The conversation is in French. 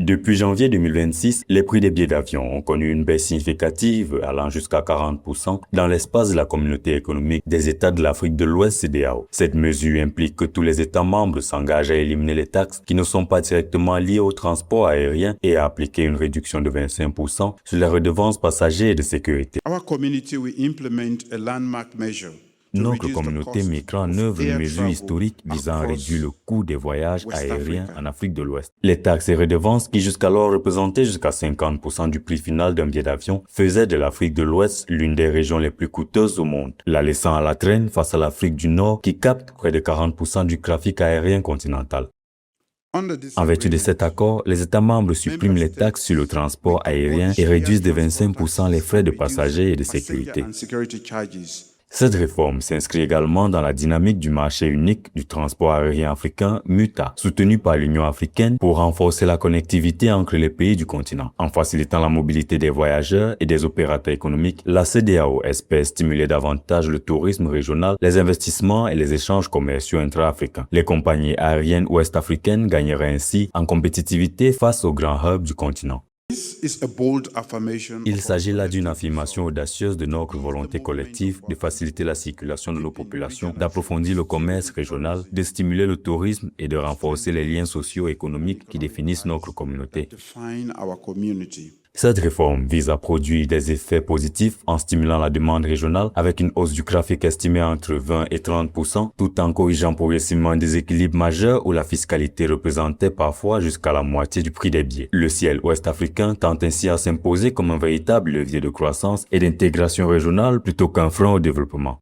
Depuis janvier 2026, les prix des billets d'avion ont connu une baisse significative allant jusqu'à 40% dans l'espace de la communauté économique des États de l'Afrique de l'Ouest CEDEAO. Cette mesure implique que tous les États membres s'engagent à éliminer les taxes qui ne sont pas directement liées au transport aérien et à appliquer une réduction de 25% sur les redevances passagers et de sécurité. Notre communauté mettra en œuvre une mesure historique visant à réduire le coût des voyages aériens en Afrique de l'Ouest. Les taxes et redevances, qui jusqu'alors représentaient jusqu'à 50% du prix final d'un billet d'avion, faisaient de l'Afrique de l'Ouest l'une des régions les plus coûteuses au monde, la laissant à la traîne face à l'Afrique du Nord qui capte près de 40% du trafic aérien continental. En vertu de cet accord, les États membres suppriment les taxes sur le transport aérien et réduisent de 25% les frais de passagers et de sécurité. Cette réforme s'inscrit également dans la dynamique du marché unique du transport aérien africain MUTA, soutenu par l'Union africaine pour renforcer la connectivité entre les pays du continent. En facilitant la mobilité des voyageurs et des opérateurs économiques, la CEDEAO espère stimuler davantage le tourisme régional, les investissements et les échanges commerciaux intra-africains. Les compagnies aériennes ouest-africaines gagneraient ainsi en compétitivité face aux grands hubs du continent. Il s'agit là d'une affirmation audacieuse de notre volonté collective de faciliter la circulation de nos populations, d'approfondir le commerce régional, de stimuler le tourisme et de renforcer les liens socio-économiques qui définissent notre communauté. Cette réforme vise à produire des effets positifs en stimulant la demande régionale avec une hausse du trafic estimée entre 20 et 30%, tout en corrigeant progressivement un déséquilibre majeur où la fiscalité représentait parfois jusqu'à la moitié du prix des billets. Le ciel ouest-africain tente ainsi à s'imposer comme un véritable levier de croissance et d'intégration régionale plutôt qu'un frein au développement.